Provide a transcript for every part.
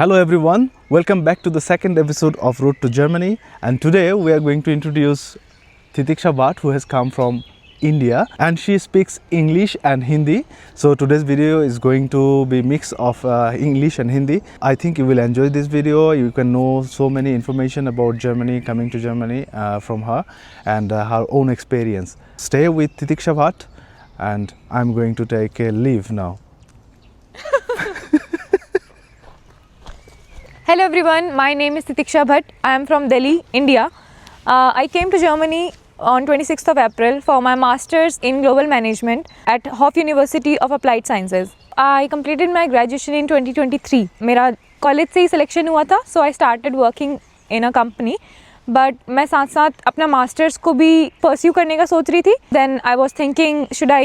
Hello everyone, welcome back to the second episode of Road to Germany, and today we are going to introduce Titiksha Bhatt, who has come from India, and she speaks English and Hindi. So today's video is going to be mix of English and Hindi. I think you will enjoy this video. You can know so many information about Germany, coming to Germany from her and her own experience. Stay with Titiksha Bhatt, and I'm going to take a leave now. Hello everyone, my name is Titiksha Bhatt. I am from Delhi, India. I came to Germany on 26th of April for my Masters in Global Management at Hof University of Applied Sciences. I completed my graduation in 2023. मेरा college से ही selection हुआ था, so I started working in a company. But मैं साथ साथ अपना masters को भी परस्यू करने का सोच रही थी. Then I was thinking, should I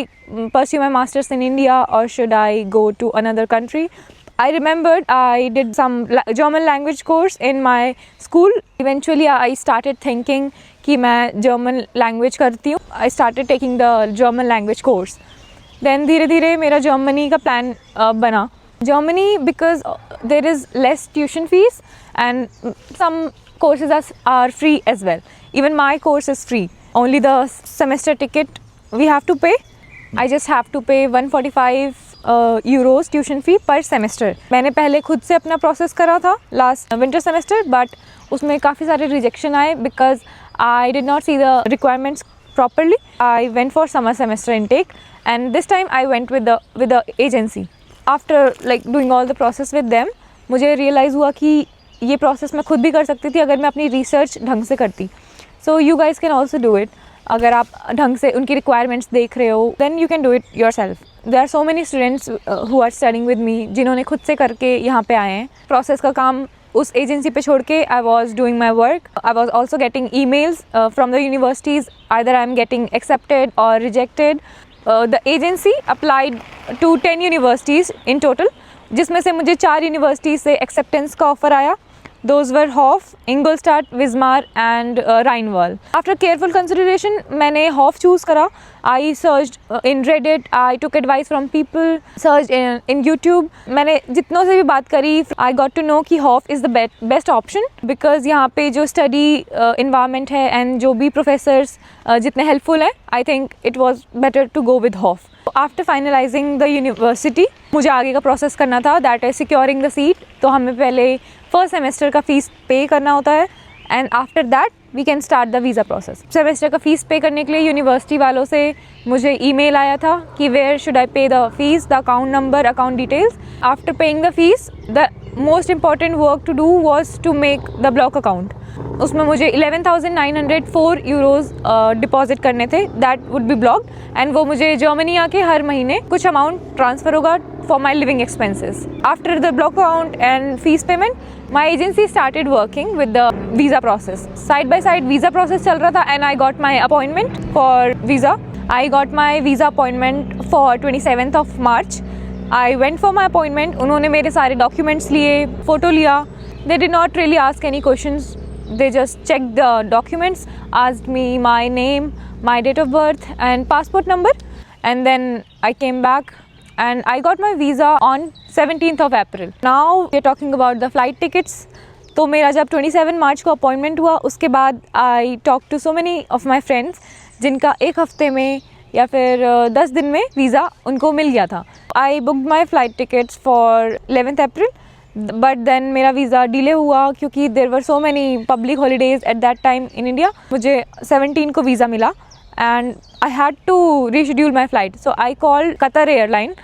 pursue my masters in India or should I go to another country? I remembered I did some German language course in my school. Eventually I started thinking कि मैं German language करती हूँ. I started taking the German language course. Then धीरे धीरे मेरा Germany का plan बना. Germany because there is less tuition fees and some courses are free as well. Even my course is free. Only the semester ticket we have to pay. I just have to pay 145 Euros tuition fee पर semester. मैंने पहले खुद से अपना process करा था last winter semester, but उसमें काफ़ी सारे रिजेक्शन आए because I did not see the requirements properly. I went for summer semester intake and this time I went with the agency. After like doing all the process with them मुझे realise हुआ कि ये process मैं खुद भी कर सकती थी अगर मैं अपनी रिसर्च ढंग से करती. So you guys can also do it. अगर आप ढंग से उनकी रिक्वायरमेंट्स देख रहे हो then you can do it your self. There are so many students who are studying with me जिन्होंने खुद से करके यहाँ पे आए हैं. प्रोसेस का काम उस एजेंसी पे छोड़ के I was doing my work. I was also getting email from the universities. Either I am getting accepted और rejected. The agency applied to 10 universities in total, जिसमें से मुझे 4 यूनिवर्सिटीज़ से एक्सेप्टेंस का ऑफर आया. Those were Hof, Ingolstadt, Wismar and Rheinwald. After careful consideration, मैंने Hof choose करा. I searched in Reddit, I took advice from people, searched in YouTube. मैंने जितनों से भी बात करी, I got to know कि Hof is the best option because यहाँ पे जो study environment है and जो भी professors जितने helpful हैं, I think it was better to go with Hof. After finalizing the university, मुझे आगे का process करना था, that is securing the seat. तो हमें पहले फर्स्ट सेमेस्टर का फ़ीस पे करना होता है and after that we can start the visa process. Semester का फ़ीस पे करने के लिए यूनिवर्सिटी वालों से मुझे ईमेल आया था कि where should I pay the fees, the account number, account details. After paying the fees the most important work to do was to make the block account. उसमें मुझे 11,904 यूरोज़ डिपॉजिट करने थे. That would be blocked and वो मुझे Germany आके हर महीने कुछ अमाउंट ट्रांसफ़र होगा for my living expenses. After the block account and fees payment my agency started working with the visa process. Side by side visa process चल रहा था and I got my appointment for visa. I got my visa appointment for 27th of March. I went for my appointment. उन्होंने मेरे सारे documents लिए, photo लिया. They did not really ask any questions. They just checked the documents, asked me my name, my date of birth and passport number, and then I came back and I got my visa on 17th of April. Now we are talking about the flight tickets. तो मेरा जब 27 मार्च को appointment हुआ उसके बाद I talked to so many of my friends जिनका एक हफ्ते में या फिर 10 दिन में वीज़ा उनको मिल गया था. I booked my flight tickets for 11th April. But then मेरा वीज़ा डिले हुआ क्योंकि there were so many public holidays at that time in India. मुझे 17 को वीज़ा मिला and I had to reschedule my flight. So I called Qatar airline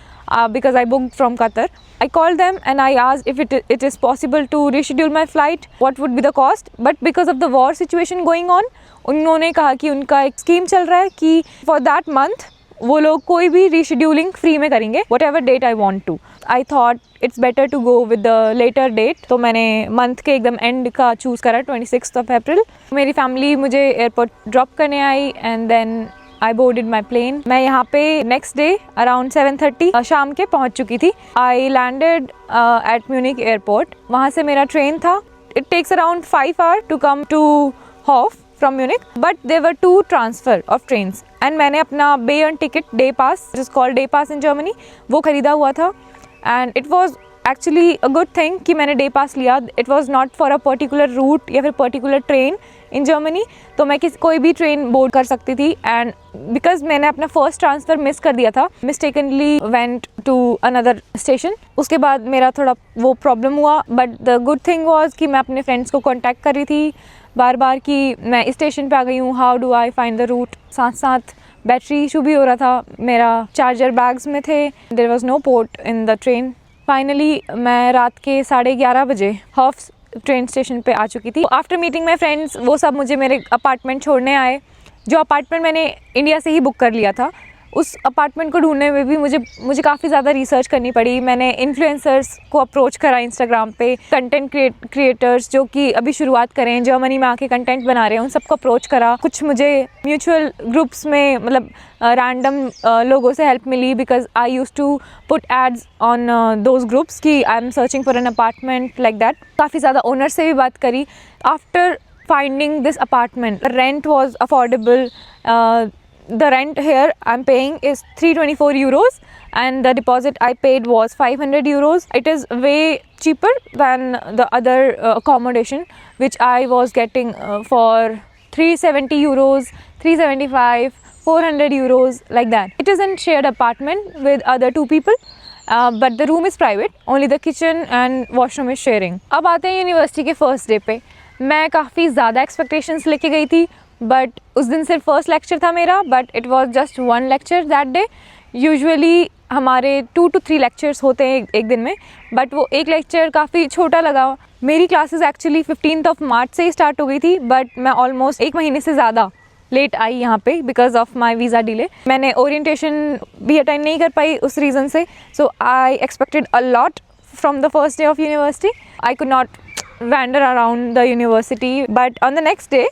because I booked from Qatar. I called them and I asked if it is possible to reschedule my flight, what would be the cost. But because of the war situation going on, उन्होंने कहा कि उनका एक scheme चल रहा है कि for that month वो लोग कोई भी रीशेड्यूलिंग फ्री में करेंगे whatever date I want to. I thought it's better to go with the later date. तो मैंने मंथ के एकदम एंड का चूज़ करा 26th of April. मेरी फैमिली मुझे एयरपोर्ट ड्रॉप करने आई and then I boarded my plane. मैं यहाँ पे नेक्स्ट डे अराउंड 7:30 शाम के पहुँच चुकी थी. I landed at Munich airport. वहाँ से मेरा ट्रेन था. It takes around 5 hours to come to Hof from Munich, but there were 2 transfer of trains. And मैंने अपना Bayern ticket day pass, which is called day pass in Germany, वो खरीदा हुआ था. And it was actually a good thing कि मैंने day pass लिया. It was not for a particular route या फिर पर्टिकुलर ट्रेन इन जर्मनी, तो मैं कोई भी ट्रेन बोर्ड कर सकती थी. एंड बिकॉज मैंने अपना फर्स्ट ट्रांसफ़र मिस कर दिया था, mistakenly went to another station. उसके बाद मेरा थोड़ा वो प्रॉब्लम हुआ. But the good thing was कि मैं अपने फ्रेंड्स को कॉन्टैक्ट कर रही थी बार बार कि मैं इस स्टेशन पे आ गई हूँ, how do I find the route. साथ साथ बैटरी इशू भी हो रहा था, मेरा चार्जर बैग्स में थे, there was no port in the train. Finally मैं रात के 11:30 बजे हॉफ ट्रेन स्टेशन पे आ चुकी थी. आफ्टर मीटिंग माई फ्रेंड्स, वो सब मुझे मेरे अपार्टमेंट छोड़ने आए. जो अपार्टमेंट मैंने इंडिया से ही बुक कर लिया था, उस अपार्टमेंट को ढूंढने में भी मुझे काफ़ी ज़्यादा रिसर्च करनी पड़ी. मैंने इन्फ्लुएंसर्स को अप्रोच करा इंस्टाग्राम पे, कंटेंट क्रिएटर्स जो कि अभी शुरुआत करें, जर्मनी में आके कंटेंट बना रहे हैं, उन सबको अप्रोच करा. कुछ मुझे म्यूचुअल ग्रुप्स में मतलब रैंडम लोगों से हेल्प मिली, because I use to put ads on those groups कि I am searching for an apartment like that. काफ़ी ज़्यादा ओनर से भी बात करी. After finding this apartment, the rent was affordable. The rent here I'm paying is 324 euros and the deposit I paid was 500 euros. It is way cheaper than the other accommodation which I was getting for 370 euros, 375, 400 euros like that. It is a shared apartment with other two people. But the room is private, only the kitchen and washroom is sharing. अब आते हैं university के first day पे. मैं काफ़ी ज़्यादा expectations लेके गई थी, बट उस दिन सिर्फ फर्स्ट लेक्चर था मेरा, but it was just 1 lecture that day. Usually हमारे 2 to 3 लेक्चर्स होते हैं एक दिन में, बट वो एक लेक्चर काफ़ी छोटा लगा. मेरी क्लासेस एक्चुअली 15 मार्च से ही स्टार्ट हो गई थी, बट मैं ऑलमोस्ट 1 महीने से ज़्यादा लेट आई यहाँ पे because of my visa delay. मैंने ओरिएंटेशन भी अटेंड नहीं कर पाई उस रीज़न से. So I expected a lot from the first day of university. I could not wander around the university, but on the next day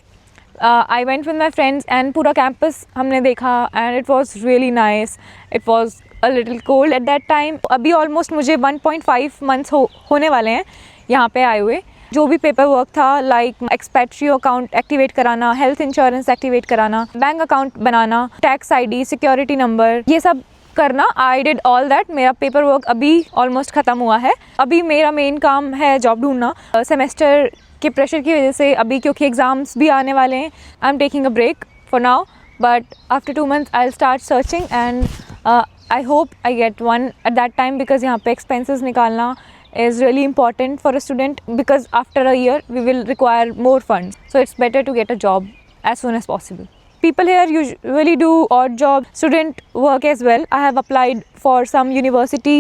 I went with my friends and पूरा campus हमने देखा and it was really nice. It was a little cold at that time. अभी almost मुझे 1.5 months होने वाले हैं यहाँ पे आए हुए. जो भी पेपर वर्क था, लाइक एक्सपेट्रियो अकाउंट एक्टिवेट कराना, हेल्थ इंश्योरेंस एक्टिवेट कराना, बैंक अकाउंट बनाना, टैक्स ID, सिक्योरिटी नंबर, ये सब करना, आई डिड ऑल दैट. मेरा पेपर वर्क अभी ऑलमोस्ट ख़त्म हुआ है. अभी मेरा मेन काम है जॉब ढूंढना. सेमेस्टर के प्रेशर की वजह से अभी, क्योंकि एग्ज़ाम्स भी आने वाले हैं, I am taking a break for now, but after 2 months I will start searching and I hope I get one at that time, because यहाँ पे एक्सपेंसेस निकालना is really important for a student, because after a year we will require more funds, so it's better to get a job as soon as possible. People here usually do odd job student work as well. I have applied for some university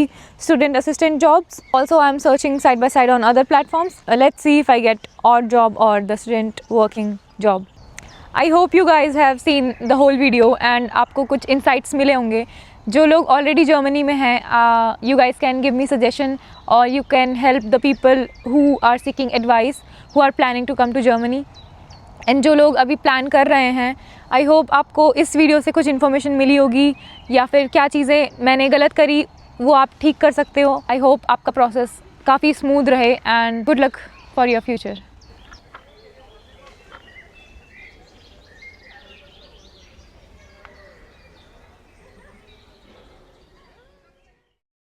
student assistant jobs. Also I am searching side by side on other platforms. Let's see if I get odd job or the student working job. I hope you guys have seen the whole video and आपको कुछ insights मिले होंगे. जो लोग already Germany में हैं, you guys can give me suggestion और you can help the people who are seeking advice, who are planning to come to Germany. And जो लोग अभी प्लान कर रहे हैं, आई होप आपको इस वीडियो से कुछ इन्फॉर्मेशन मिली होगी, या फिर क्या चीज़ें मैंने गलत करी वो आप ठीक कर सकते हो. आई होप आपका प्रोसेस काफ़ी स्मूथ रहे and good luck for your future.